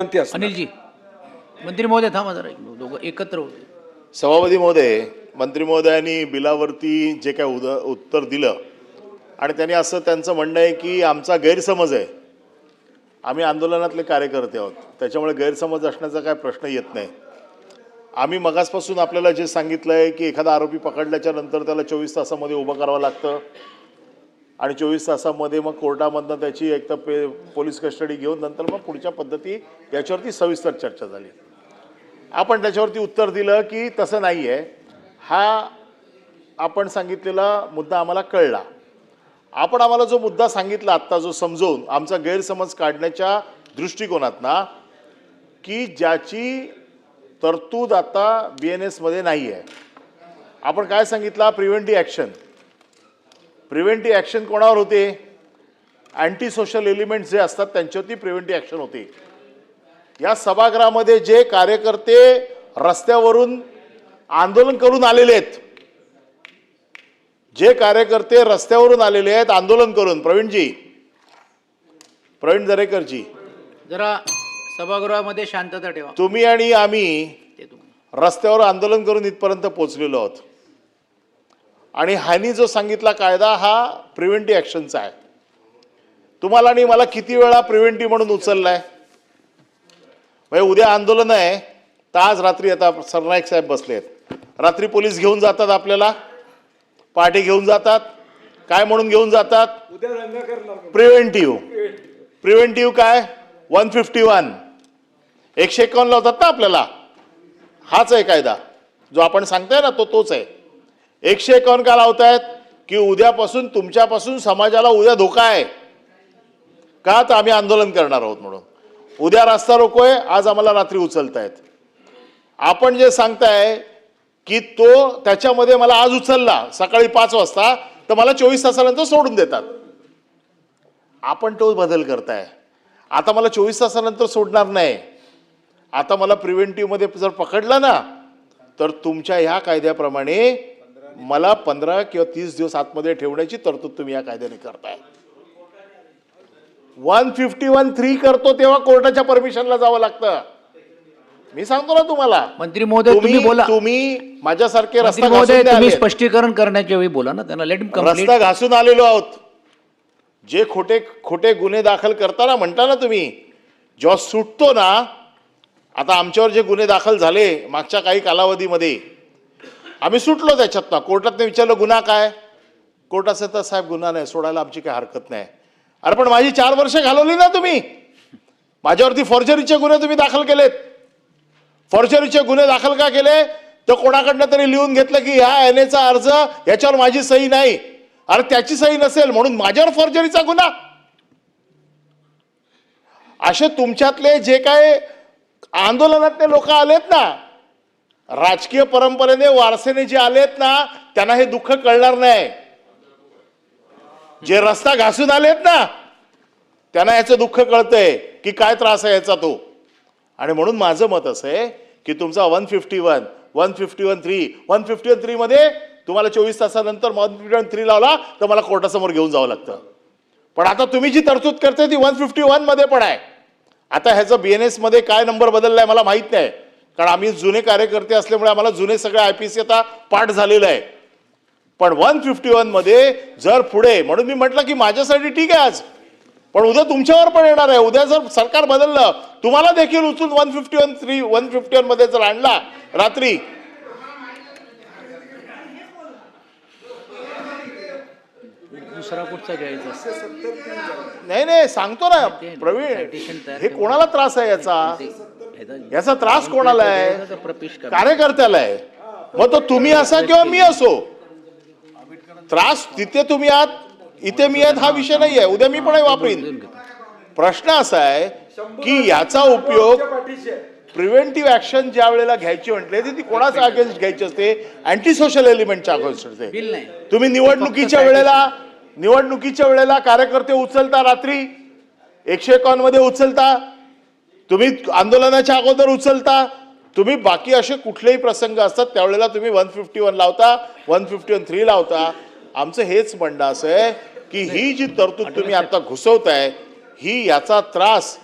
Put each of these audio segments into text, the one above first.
अनिल जी, मंत्री महोदय थांबा जरा, दोघं एकत्र होते. सभापती महोदय, मंत्री महोदयांनी बिलावरती जे काय उत्तर दिलं आणि त्यांनी असं त्यांचं म्हणणं आहे की आमचा गैरसमज आहे, आम्ही आंदोलनातले कार्यकर्ते आहोत, त्याच्यामुळे गैरसमज असण्याचा काय प्रश्न येत नाही. आम्ही मगासपासून आपल्याला जे सांगितलं आहे की एखादा आरोपी पकडल्याच्या नंतर त्याला 24 तासामध्ये उभं करावं लागतं आणि 24 तासामध्ये मग कोर्टामधनं त्याची एक तर पोलीस कस्टडी घेऊन नंतर मग पुढच्या पद्धती याच्यावरती सविस्तर चर्चा झाली. आपण त्याच्यावरती उत्तर दिलं की तसं नाही आहे, हा आपण सांगितलेला मुद्दा आम्हाला कळला. आपण आम्हाला जो मुद्दा सांगितला आत्ता, जो समजवून आमचा गैरसमज काढण्याच्या दृष्टिकोनात ना, की ज्याची तरतूद आता BNS मध्ये नाही आहे. आपण काय सांगितलं? Preventive action. प्रिव्हेंटिव्ह ॲक्शन कोणावर होते? अँटी सोशल एलिमेंट्स जे असतात त्यांच्यावरती प्रिव्हेंटिव्ह ॲक्शन होते. या सभागृहामध्ये जे कार्यकर्ते रस्त्यावरून आंदोलन करून आलेले आहेत, जे कार्यकर्ते रस्त्यावरून आलेले आहेत आंदोलन करून, प्रवीण दरेकरजी, जरा सभागृहामध्ये शांतता ठेवा. तुम्ही आणि आम्ही रस्त्यावर आंदोलन करून इथपर्यंत पोहोचलेलो आहोत आणि ह्यांनी जो सांगितला कायदा हा प्रिव्हेंटिव्ह ॲक्शनचा आहे. तुम्हाला आणि मला किती वेळा प्रिव्हेंटिव्ह म्हणून उचललाय? म्हणजे उद्या आंदोलन आहे तर आज रात्री, आता सरनाईक साहेब बसले आहेत, रात्री पोलीस घेऊन जातात आपल्याला, पार्टी घेऊन जातात, काय म्हणून घेऊन जातात? प्रिव्हेंटिव्ह. प्रिव्हेंटिव्ह काय? 151 151 लावतात ना आपल्याला. हाच आहे कायदा जो आपण सांगताय ना, तोच आहे. 151 का लावतायत? की उद्यापासून तुमच्यापासून समाजाला उद्या धोका आहे का, तर आम्ही आंदोलन करणार आहोत म्हणून. उद्या रस्ता रोकोय, आज आम्हाला रात्री उचलतायत. आपण जे सांगताय की तो त्याच्यामध्ये मला आज उचलला सकाळी 5 वाजता, तर मला 24 तासानंतर सोडून देतात. आपण तो बदल करताय. आता मला 24 तासानंतर सोडणार नाही, आता मला प्रिव्हेंटिव्ह मध्ये जर पकडलं ना, तर तुमच्या ह्या कायद्याप्रमाणे मला 15 किंवा 30 दिवस आतमध्ये ठेवण्याची तरतूद तुम्ही या कायद्याने करताय. 151(3) करतो तेव्हा कोर्टाच्या परमिशनला जावं लागतं. मी सांगतो ना तुम्हाला. मंत्री महोदय तुम्ही बोला. तुम्ही माझ्यासारखे मंत्री महोदय तुम्ही स्पष्टीकरण करण्याच्या वेळी बोला ना, त्यांना लेट हिम कंप्लीट. रस्ता घासून आलेलो आहोत. जे खोटे खोटे गुन्हे दाखल करताना म्हणता ना तुम्ही, जेव्हा सुटतो ना, आता आमच्यावर जे गुन्हे दाखल झाले मागच्या काही कालावधीमध्ये, आम्ही सुटलो त्याच्यातनं. कोर्टात विचारलं गुन्हा काय? कोर्ट असं तर साहेब गुन्हा नाही, सोडायला आमची काही हरकत नाही. अरे पण माझी 4 वर्ष घालवली ना तुम्ही. माझ्यावरती फॉर्जरीचे गुन्हे तुम्ही दाखल केलेत. फॉर्जरीचे गुन्हे दाखल का केले? तर कोणाकडनं तरी लिहून घेतलं की ह्या NA अर्ज याच्यावर माझी सही नाही. अरे त्याची सही नसेल म्हणून माझ्यावर फॉर्जरीचा गुन्हा. असे तुमच्यातले जे काय आंदोलनातले लोक आलेत ना, राजकीय परंपरेने वारसेने जे आलेत ना, त्यांना हे दुःख कळणार नाही. जे रस्ता घासून आलेत ना, त्यांना याचं दुःख कळतंय की काय त्रास आहे याचा तो. आणि म्हणून माझं मत असं आहे की तुमचा 151, 151(3), 151(3) मध्ये तुम्हाला 24 तासानंतर 151(3) लावला तर मला कोर्टासमोर घेऊन जावं लागतं. पण आता तुम्ही जी तरतूद करते ती 151 मध्ये पण आहे. आता ह्याचं BNS मध्ये काय नंबर बदललाय मला माहित नाही, कारण आम्ही जुने कार्यकर्ते असल्यामुळे आम्हाला जुने सगळे IPC आता पाठ झालेलं आहे. पण 151 मध्ये जर पुढे, म्हणून मी म्हटलं की माझ्यासाठी ठीक आहे आज, पण उद्या तुमच्यावर पण येणार आहे. उद्या जर सरकार बदललं, तुम्हाला देखील उचलून 151(3), 151 मध्ये जर आणला रात्री, दुसरा कुठचा घ्यायचा? नाही सांगतो ना प्रवीण, हे कोणाला त्रास आहे याचा त्रास कोणाला आहे? कार्यकर्त्याला आहे. मग तो तुम्ही असा किंवा मी असो, त्रास तिथे तुम्ही आहात, इथे मी आहेत, हा विषय नाही आहे. उद्या मी पण वापरीन. प्रश्न असा आहे की याचा उपयोग प्रिव्हेंटिव्ह ऍक्शन ज्या वेळेला घ्यायची म्हटले ती कोणाचा अगेन्स्ट घ्यायची असते? अँटी सोशल एलिमेंटच्या अगेन्स्ट असते. तुम्ही निवडणुकीच्या वेळेला कार्यकर्ते उचलता, रात्री 151 मध्ये उचलता, तुम्ही आंदोलनाच्या अगोदर उचलता, तुम्ही बाकी असे कुठलेही प्रसंग असतात त्यावेळेला तुम्ही 151 लावता, 151(3) लावता. आमचं हेच म्हणणं असं आहे की ही जी तरतूद तुम्ही आता घुसवताय, ही याचा त्रास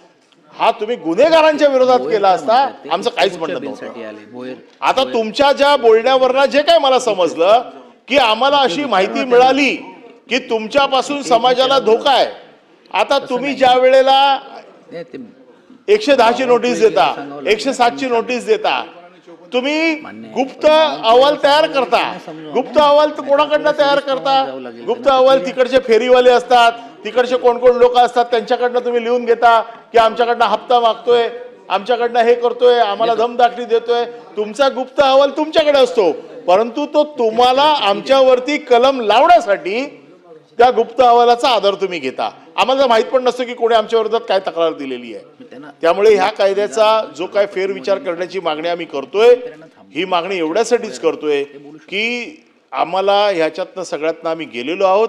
हा तुम्ही गुन्हेगारांच्या विरोधात केला असता आमचं काहीच म्हणणं नव्हतं. बिलसाठी आले भोयर. आता तुमच्या ज्या बोलण्यावरनं जे काय मला समजलं की आम्हाला अशी माहिती मिळाली की तुमच्यापासून समाजाला धोका आहे. आता तुम्ही ज्या वेळेला नाही, ते 110ची नोटीस देता, 107ची नोटीस देता, तुम्ही गुप्त अहवाल तयार करता. गुप्त अहवाल कोणाकडनं तयार करता? गुप्त अहवाल तिकडचे फेरीवाले असतात, तिकडचे कोण कोण लोक असतात, त्यांच्याकडनं तुम्ही लिहून घेता की आमच्याकडनं हप्ता मागतोय, आमच्याकडनं हे करतोय, आम्हाला दमदाटी देतोय. तुमचा गुप्त अहवाल तुमच्याकडे असतो, परंतु तो तुम्हाला आमच्यावरती कलम लावण्यासाठी त्या गुप्त अहवालाचा आधार तुम्ही घेता. आम्हाला माहित पण नसतं की कोणी आमच्या विरोधात काय तक्रार दिलेली आहे. त्यामुळे ह्या कायद्याचा जो काय फेरविचार करण्याची मागणी आम्ही करतोय, ही मागणी एवढ्यासाठीच करतोय की आम्हाला ह्याच्यातनं सगळ्यातनं आम्ही गेलेलो आहोत.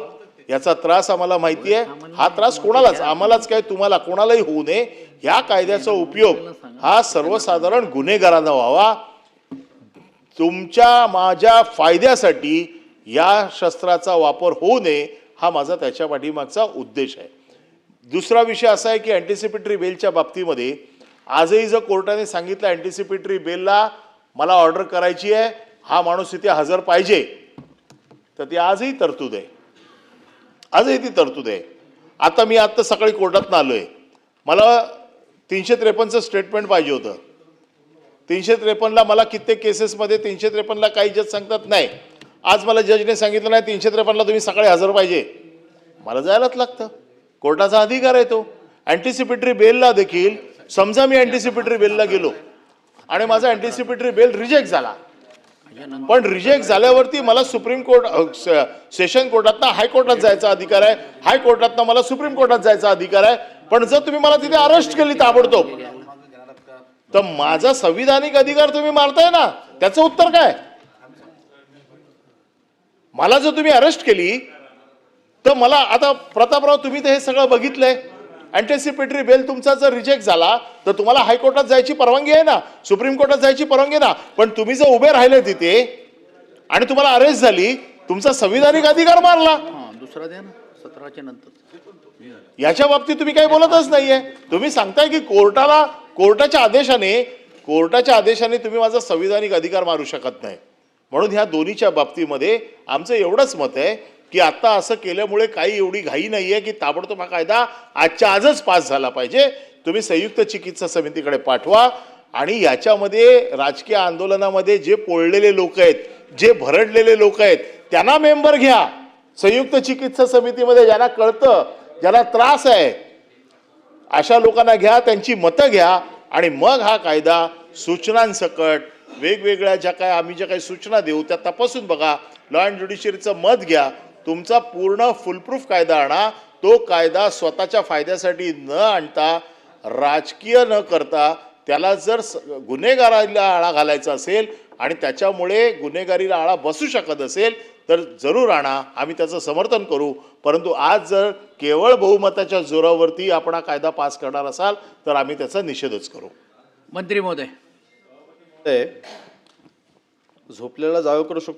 याचा त्रास आम्हाला माहिती आहे. हा त्रास कोणालाच, आम्हालाच काय तुम्हाला कोणालाही होऊ नये. ह्या कायद्याचा उपयोग हा सर्वसाधारण गुन्हेगारांना व्हावा. तुमच्या माझ्या फायद्यासाठी या शस्त्राचा वापर होऊ नये, हा माझा त्याच्या पाठीमागचा उद्देश आहे. दुसरा विषय असा आहे की अँटिसिपेटरी बेलच्या बाबतीमध्ये आजही जर कोर्टाने सांगितलं अँटिसिपेटरी बेलला मला ऑर्डर करायची आहे, हा माणूस इथे हजर पाहिजे, तर ती आजही तरतूद आहे. आजही ती तरतूद आहे. आता सकाळी कोर्टातनं आलोय, मला 353चं स्टेटमेंट पाहिजे होतं. 353ला मला कित्येक केसेसमध्ये 353ला काही जज सांगतात नाही. आज मला जजने सांगितलं नाही 353ला तुम्ही सकाळी हजर पाहिजे. मला जायलाच लागतं, कोर्टाचा अधिकार आहे तो. अँटिसिपेटरी बेलला देखील समजा मी अँटिसिपेटरी बेलला गेलो आणि माझा अँटिसिपेटरी बेल रिजेक्ट झाला, पण रिजेक्ट झाल्यावरती मला सुप्रीम कोर्ट सेशन कोर्टातनं हायकोर्टात जायचा अधिकार आहे, हायकोर्टातनं मला सुप्रीम कोर्टात जायचा अधिकार आहे. पण जर तुम्ही मला तिथे अरेस्ट केली ताबडतोब, तर माझा संविधानिक अधिकार तुम्ही मारताय ना, त्याचं उत्तर काय? मला जर तुम्ही अरेस्ट केली तर मला आता प्रतापराव तुम्ही तर हे सगळं बघितलंय. अँटिसिपेटरी बेल तुमचा जर रिजेक्ट झाला तर तुम्हाला हायकोर्टात जायची परवानगी आहे ना, सुप्रीम कोर्टात जायची परवानगी आहे ना. पण तुम्ही जर उभे राहिले तिथे आणि तुम्हाला अरेस्ट झाली, तुमचा संविधानिक अधिकार मारला. दुसरा द्या ना, 17च्या नंतर. याच्या बाबतीत तुम्ही काही बोलतच नाहीये. तुम्ही सांगताय की कोर्टाच्या आदेशाने तुम्ही माझा संविधानिक अधिकार मारू शकत नाही. म्हणून ह्या दोन्हीच्या बाबतीमध्ये आमचं एवढंच मत आहे की आता असं केल्यामुळे काही एवढी घाई नाहीये की ताबडतोब हा कायदा आजच्या आजच पास झाला पाहिजे. तुम्ही संयुक्त चिकित्सा समितीकडे पाठवा आणि याच्यामध्ये राजकीय आंदोलनामध्ये जे पोळलेले लोक आहेत, जे भरडलेले लोक आहेत, त्यांना मेंबर घ्या संयुक्त चिकित्सा समितीमध्ये. ज्यांना कळतं, ज्यांना त्रास आहे, अशा लोकांना घ्या, त्यांची मतं घ्या आणि मग हा कायदा सूचनांसकट वेगवेगळ्या आम्ही ज्या काही सूचना देऊ त्या तपासून बघा. लॉ अँड ज्युडिशियरीचं मत घ्या, तुमचा पूर्ण फुलप्रूफ कायदा आणा. तो कायदा स्वतःच्या फायद्यासाठी न आणता, राजकीय न करता, त्याला जर गुन्हेगाराला आळा घालायचा असेल आणि त्याच्यामुळे गुन्हेगारीला आळा बसू शकत असेल तर जरूर आणा, आम्ही त्याचं समर्थन करू. परंतु आज जर केवळ बहुमताच्या जोरावरती आपण हा कायदा पास करणार असाल तर आम्ही त्याचा निषेधच करू. मंत्री महोदय, झोपलेला जागा करू शकतो